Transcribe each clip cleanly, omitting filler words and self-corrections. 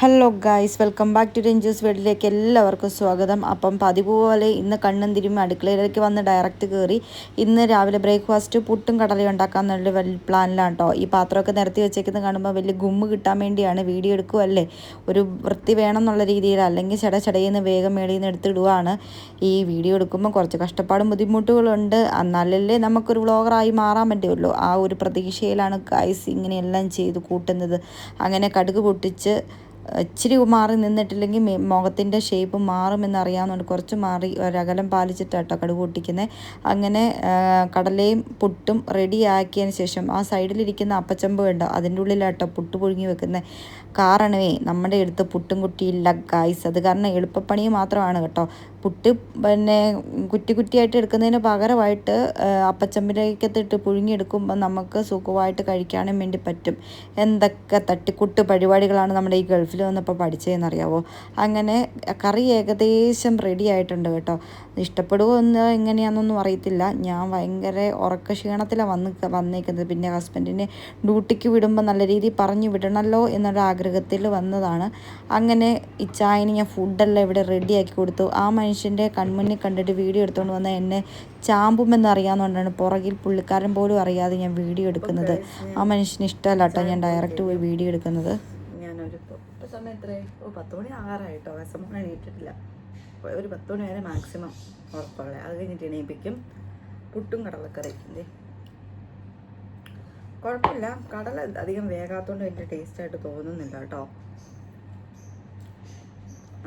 Hello guys, welcome back to Ranju's വീട്ടിലേക്ക് എല്ലാവർക്കും സ്വാഗതം. അപ്പം പതിവ് പോലെ ഇന്ന് കണ്ണും തിരുമ്മി അടുക്കളയിലേക്ക് വന്ന് ഡയറക്റ്റ് കയറി ഇന്ന് രാവിലെ ബ്രേക്ക്ഫാസ്റ്റ് പുട്ടും കടലയും ഉണ്ടാക്കാമെന്നുള്ള വലിയ പ്ലാനിലാണ് കേട്ടോ. ഈ പാത്രമൊക്കെ നിരത്തി വെച്ചേക്കുന്നത് കാണുമ്പോൾ വലിയ ഗുമ്മ് കിട്ടാൻ വേണ്ടിയാണ് വീഡിയോ എടുക്കുമല്ലേ, ഒരു വൃത്തി വേണം എന്നുള്ള രീതിയിൽ, അല്ലെങ്കിൽ ചടചടയെന്ന് വേഗം മേളിൽ നിന്ന് എടുത്തിടുവാണ്. ഈ വീഡിയോ എടുക്കുമ്പോൾ കുറച്ച് കഷ്ടപ്പാടും ബുദ്ധിമുട്ടുകളുണ്ട്, എന്നാലല്ലേ നമുക്കൊരു വ്ളോഗറായി മാറാൻ പറ്റുമല്ലോ. ആ ഒരു പ്രതീക്ഷയിലാണ് ഗായ്സ് ഇങ്ങനെയെല്ലാം ചെയ്ത് കൂട്ടുന്നത്. അങ്ങനെ കടുക് പൊട്ടിച്ച് ഇച്ചിരി മാറി നിന്നിട്ടില്ലെങ്കിൽ മുഖത്തിൻ്റെ ഷേപ്പ് മാറുമെന്നറിയാവുന്നതുകൊണ്ട് കുറച്ച് മാറി ഒരകലം പാലിച്ചിട്ടാട്ടോ കടുക് പൊട്ടിക്കുന്നത്. അങ്ങനെ കടലയും പുട്ടും റെഡിയാക്കിയതിന് ശേഷം ആ സൈഡിലിരിക്കുന്ന അപ്പച്ചമ്പ് കണ്ടോ, അതിൻ്റെ ഉള്ളിലാട്ടോ പുട്ട് പുഴുങ്ങി വെക്കുന്നത്. കാരണമേ നമ്മുടെ അടുത്ത് പുട്ടും കുട്ടിയില്ല ഗായ്സ്, അത് കാരണം എളുപ്പപ്പണി മാത്രമാണ് കേട്ടോ. പുട്ട് പിന്നെ കുറ്റി കുറ്റിയായിട്ട് എടുക്കുന്നതിന് പകരമായിട്ട് അപ്പച്ചമ്പിലേക്കത്തിട്ട് പുഴുങ്ങിയെടുക്കുമ്പോൾ നമുക്ക് സുഖമായിട്ട് കഴിക്കാനും വേണ്ടി പറ്റും. എന്തൊക്കെ തട്ടിക്കൂട്ട് പരിപാടികളാണ് നമ്മുടെ ഈ ഗൾഫിൽ വന്നപ്പോൾ പഠിച്ചതെന്നറിയാവോ. അങ്ങനെ കറി ഏകദേശം റെഡി ആയിട്ടുണ്ട് കേട്ടോ. ഇഷ്ടപ്പെടുമോ എന്ന് എങ്ങനെയാണെന്നൊന്നും അറിയത്തില്ല. ഞാൻ ഭയങ്കര ഉറക്ക ക്ഷീണത്തിലാണ് വന്നേക്കുന്നത്. പിന്നെ ഹസ്ബൻഡിനെ ഡ്യൂട്ടിക്ക് വിടുമ്പോൾ നല്ല രീതിയിൽ പറഞ്ഞു വിടണമല്ലോ എന്നുള്ള ആഗ്രഹത്തിൽ വന്നതാണ്. അങ്ങനെ ഇച്ചായന് ഞാൻ ഫുഡെല്ലാം ഇവിടെ റെഡിയാക്കി കൊടുത്തു. ആ മനുഷ്യൻ്റെ കൺമുന്നിൽ കണ്ടിട്ട് വീഡിയോ എടുത്തുകൊണ്ട് വന്ന എന്നെ ചാമ്പുമെന്നറിയാവുന്നതുകൊണ്ടാണ് പുറകിൽ പുള്ളിക്കാരൻ പോലും അറിയാതെ ഞാൻ വീഡിയോ എടുക്കുന്നത്. ആ മനുഷ്യന് ഇഷ്ടമല്ല കേട്ടോ ഞാൻ ഡയറക്റ്റ് പോയി വീഡിയോ എടുക്കുന്നത്. ഞാനൊരു സമയം എത്രയായി? 10 മണി ആകാറായിട്ടോ. വിശമൊന്നും എണീറ്റിട്ടില്ല. ഒരു 10 മണി വരെ മാക്സിമം ഉറപ്പുള്ള, അത് കഴിഞ്ഞിട്ട് എണീപ്പിക്കും. പുട്ടും കടലക്കറി കുഴപ്പമില്ല. കടല അധികം വേഗാത്തോണ്ട് വലിയ ടേസ്റ്റായിട്ട് തോന്നുന്നില്ല കേട്ടോ.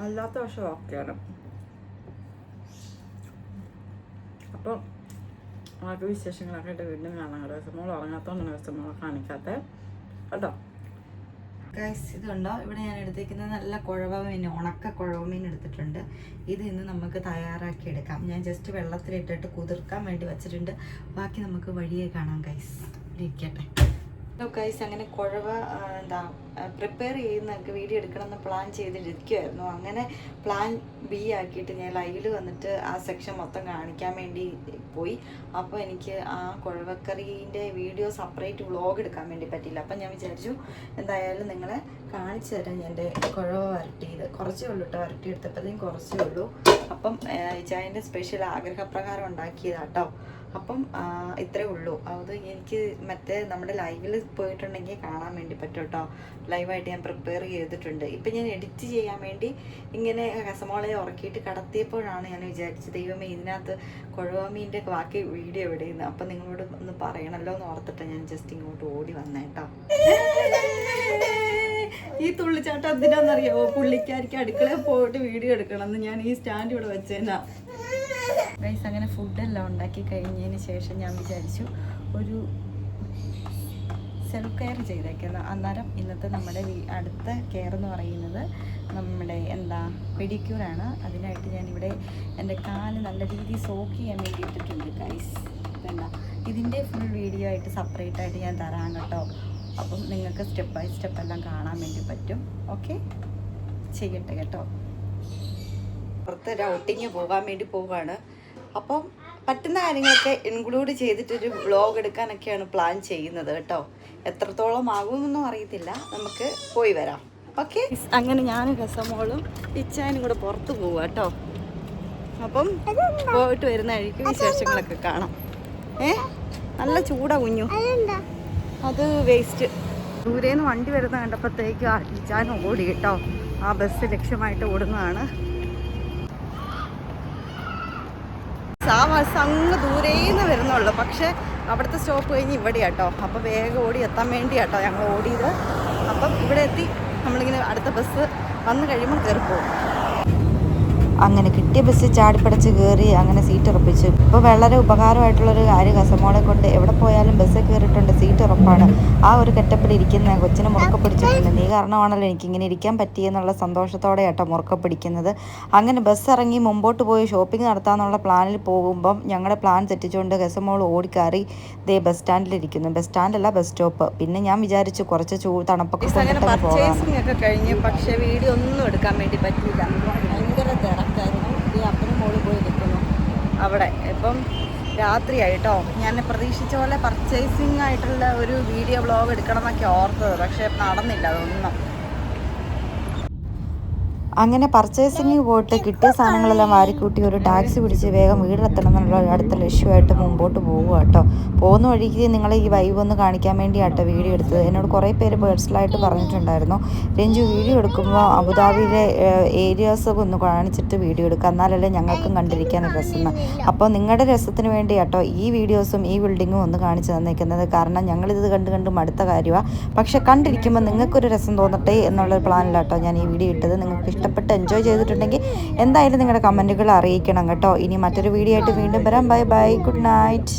അല്ലാത്ത പക്ഷം ഓക്കെയാണ്. അപ്പം ബാക്കി വിശേഷങ്ങളൊക്കെ ആയിട്ട് വീണ്ടും കാണാം കേട്ടോ. വിശമോൾ ഉറങ്ങാത്തോണ്ടാണ് വിശമോളെ കാണിക്കാത്ത കേട്ടോ. ഗൈസ്, ഇതുണ്ടോ ഇവിടെ ഞാൻ എടുത്തേക്കുന്നത് നല്ല കുഴവ മീൻ, ഉണക്ക കുഴവ മീൻ എടുത്തിട്ടുണ്ട്. ഇത് ഇന്ന് നമുക്ക് തയ്യാറാക്കി എടുക്കാം. ഞാൻ ജസ്റ്റ് വെള്ളത്തിലിട്ടിട്ട് കുതിർക്കാൻ വേണ്ടി വെച്ചിട്ടുണ്ട്. ബാക്കി നമുക്ക് വഴിയെ കാണാം ഗൈസ്. ഇരിക്കട്ടെ ഗൈസ്. അങ്ങനെ കുഴവ പ്രിപ്പയർ ചെയ്യുന്നതൊക്കെ വീഡിയോ എടുക്കണമെന്ന് പ്ലാൻ ചെയ്തിരിക്കുമായിരുന്നു. അങ്ങനെ പ്ലാൻ ബി ആക്കിയിട്ട് ഞാൻ ലൈവിൽ വന്നിട്ട് ആ സെക്ഷൻ മൊത്തം കാണിക്കാൻ വേണ്ടി പോയി. അപ്പോൾ എനിക്ക് ആ കുഴവക്കറീൻ്റെ വീഡിയോ സെപ്പറേറ്റ് വ്ളോഗ് എടുക്കാൻ വേണ്ടി പറ്റിയില്ല. അപ്പം ഞാൻ വിചാരിച്ചു എന്തായാലും നിങ്ങളെ കാണിച്ചു തരാം. എൻ്റെ കുഴവ വരട്ടിയത് കുറച്ചേ ഉള്ളൂ കേട്ടോ. വരട്ടിയെടുത്തപ്പോഴത്തേക്കും കുറച്ചേ ഉള്ളൂ. അപ്പം ഇച്ചായൻ്റെ സ്പെഷ്യൽ ആഗ്രഹപ്രകാരം ഉണ്ടാക്കിയതാട്ടോ. അപ്പം ഇത്രേ ഉള്ളൂ. അത് എനിക്ക് മറ്റേ നമ്മുടെ ലൈവിൽ പോയിട്ടുണ്ടെങ്കിൽ കാണാൻ വേണ്ടി പറ്റും കേട്ടോ. ലൈവായിട്ട് ഞാൻ പ്രിപ്പയർ ചെയ്തിട്ടുണ്ട്. ഇപ്പം ഞാൻ എഡിറ്റ് ചെയ്യാൻ വേണ്ടി ഇങ്ങനെ കസമോളെ ഉറക്കിയിട്ട് കടത്തിയപ്പോഴാണ് ഞാൻ വിചാരിച്ചത്, ദൈവമേ ഇതിനകത്ത് കുഴവമീൻ്റെ ബാക്കി വീഡിയോ എവിടെയെന്ന്. അപ്പം നിങ്ങളോട് ഒന്ന് പറയണമല്ലോ എന്ന് ഓർത്തിട്ട് ഞാൻ ജസ്റ്റ് ഇങ്ങോട്ട് ഓടി വന്നേട്ടോ. ഈ തുള്ളിച്ചാട്ടം എന്തിനാണെന്നറിയാമോ? പുള്ളിക്കാർക്ക് അടുക്കളയിൽ പോയിട്ട് വീഡിയോ എടുക്കണമെന്ന് ഞാൻ ഈ സ്റ്റാൻഡ് ഇവിടെ വെച്ചേനാ ഗൈസ്. അങ്ങനെ ഫുഡെല്ലാം ഉണ്ടാക്കി കഴിഞ്ഞതിന് ശേഷം ഞാൻ വിചാരിച്ചു ഒരു സെൽഫ് കെയർ ചെയ്തേക്കുന്നത്. അന്നേരം ഇന്നത്തെ നമ്മുടെ അടുത്ത കെയർ എന്ന് പറയുന്നത് നമ്മുടെ പെഡിക്യൂറാണ്. അതിനായിട്ട് ഞാനിവിടെ എൻ്റെ കാല് നല്ല രീതിയിൽ സോക്ക് ചെയ്യാൻ വേണ്ടി ഇട്ടിട്ടുണ്ട് ഗൈസ്. ഇതിൻ്റെ ഫുൾ വീഡിയോ ആയിട്ട് സെപ്പറേറ്റ് ആയിട്ട് ഞാൻ തരാം കേട്ടോ. അപ്പം നിങ്ങൾക്ക് സ്റ്റെപ്പ് ബൈ സ്റ്റെപ്പ് എല്ലാം കാണാൻ വേണ്ടി പറ്റും. ഓക്കെ, ചെയ്യട്ടെ കേട്ടോ. പുറത്തൊരു ഔട്ടിങ് പോകാൻ വേണ്ടി പോവുകയാണ്. അപ്പം പറ്റുന്ന കാര്യങ്ങളൊക്കെ ഇൻക്ലൂഡ് ചെയ്തിട്ടൊരു വ്ളോഗ് എടുക്കാനൊക്കെയാണ് പ്ലാൻ ചെയ്യുന്നത് കേട്ടോ. എത്രത്തോളം ആകുമെന്നൊന്നും അറിയത്തില്ല, നമുക്ക് പോയി വരാം. ഓക്കെ, അങ്ങനെ ഞാനും രസമോളും ഇച്ചാനും കൂടെ പുറത്ത് പോവുക കേട്ടോ. അപ്പം പോയിട്ട് വരുന്ന വഴിക്ക് വിശേഷങ്ങളൊക്കെ കാണാം. നല്ല ചൂടാ കുഞ്ഞു. അത് വേസ്റ്റ്. ദൂരേന്ന് വണ്ടി വരുന്ന കണ്ടപ്പോഴത്തേക്കും ഇച്ചാനും ഓടി കേട്ടോ. ആ ബസ് ലക്ഷ്യമായിട്ട് ഓടുന്നതാണ്. ആ ബസ് അങ്ങ് ദൂരേന്ന് വരുന്നുള്ളൂ, പക്ഷേ അവിടുത്തെ സ്റ്റോപ്പ് കഴിഞ്ഞ് ഇവിടെയാട്ടോ. അപ്പോൾ വേഗം ഓടി എത്താൻ വേണ്ടിയാട്ടോ ഞങ്ങൾ ഓടിയത്. അപ്പം ഇവിടെ എത്തി നമ്മളിങ്ങനെ അടുത്ത ബസ് വന്നു കഴിയുമ്പോൾ കയറിപ്പോകും. അങ്ങനെ കിട്ടിയ ബസ് ചാടിപ്പടച്ച് കയറി അങ്ങനെ സീറ്റ് ഉറപ്പിച്ചു. ഇപ്പോൾ വളരെ ഉപകാരമായിട്ടുള്ളൊരു കാര്യം, കസമോളെ കൊണ്ട് എവിടെ പോയാലും ബസ്സിൽ കയറിയിട്ടുണ്ട്, സീറ്റ് ഉറപ്പാണ്. ആ ഒരു കെട്ടപ്പിൽ ഇരിക്കുന്ന കൊച്ചിനെ മുറുക്ക പിടിച്ചിട്ടുണ്ട്. നീ കാരണമാണല്ലോ എനിക്കിങ്ങനെ ഇരിക്കാൻ പറ്റിയെന്നുള്ള സന്തോഷത്തോടെ കേട്ടോ മുറുക്ക പിടിക്കുന്നത്. അങ്ങനെ ബസ് ഇറങ്ങി മുമ്പോട്ട് പോയി ഷോപ്പിംഗ് നടത്താമെന്നുള്ള പ്ലാനിൽ പോകുമ്പം ഞങ്ങളുടെ പ്ലാൻ തെറ്റിച്ചുകൊണ്ട് കസമോൾ ഓടിക്കയറി ദേ ബസ് സ്റ്റാൻഡിലിരിക്കുന്നു. ബസ് സ്റ്റാൻഡല്ല, ബസ് സ്റ്റോപ്പ്. പിന്നെ ഞാൻ വിചാരിച്ചു കുറച്ച് തണുപ്പൊക്കെ പർച്ചേസിംഗ് കഴിഞ്ഞ്, പക്ഷേ വീഡിയോ ഒന്നും എടുക്കാൻ വേണ്ടി പറ്റിയില്ല. ഭയങ്കര തിരക്കായിരുന്നു. ഈ അപ്പനും മോളും പോയി നിൽക്കുന്നു അവിടെ. ഇപ്പം രാത്രിയായിട്ടോ. ഞാൻ പ്രതീക്ഷിച്ച പോലെ പർച്ചേസിംഗ് ആയിട്ടുള്ള ഒരു വീഡിയോ വ്ളോഗ് എടുക്കണം എന്നൊക്കെ ഓർത്തത്, പക്ഷേ നടന്നില്ല അതൊന്നും. അങ്ങനെ പർച്ചേസിങ് പോയിട്ട് കിട്ടിയ സാധനങ്ങളെല്ലാം വാരിക്കൂട്ടി ഒരു ടാക്സി പിടിച്ച് വേഗം വീടെത്തണം എന്നുള്ള അടുത്ത ലക്ഷ്യമായിട്ട് മുമ്പോട്ട് പോകുക കേട്ടോ. പോകുന്ന വഴിക്ക് നിങ്ങളെ ഈ വൈബ് ഒന്ന് കാണിക്കാൻ വേണ്ടിയാട്ടോ വീഡിയോ എടുത്തത്. എന്നോട് കുറേ പേര് പേഴ്സണലായിട്ട് പറഞ്ഞിട്ടുണ്ടായിരുന്നു, രഞ്ജു വീഡിയോ എടുക്കുമ്പോൾ അബുദാബിയിലെ ഏരിയാസൊക്കെ ഒന്ന് കാണിച്ചിട്ട് വീഡിയോ എടുക്കുക, എന്നാലല്ലേ ഞങ്ങൾക്കും കണ്ടിരിക്കാൻ രസം. അപ്പോൾ നിങ്ങളുടെ രസത്തിന് വേണ്ടി കേട്ടോ ഈ വീഡിയോസും ഈ ബിൽഡിങ്ങും ഒന്ന് കാണിച്ചു തന്നിരിക്കുന്നത്. കാരണം ഞങ്ങളിത് കണ്ട് മടുത്ത കാര്യമാണ്. പക്ഷെ കണ്ടിരിക്കുമ്പോൾ നിങ്ങൾക്കൊരു രസം തോന്നട്ടെ എന്നുള്ളൊരു പ്ലാനിലാട്ടോ ഞാൻ ഈ വീഡിയോ ഇട്ടത്. നിങ്ങൾക്ക് ഇഷ്ടപ്പെട്ട് എൻജോയ് ചെയ്തിട്ടുണ്ടെങ്കിൽ എന്തായാലും നിങ്ങളുടെ കമൻറ്റുകൾ അറിയിക്കണം കേട്ടോ. ഇനി മറ്റൊരു വീഡിയോ ആയിട്ട് വീണ്ടും വരാം. Bye bye, good night.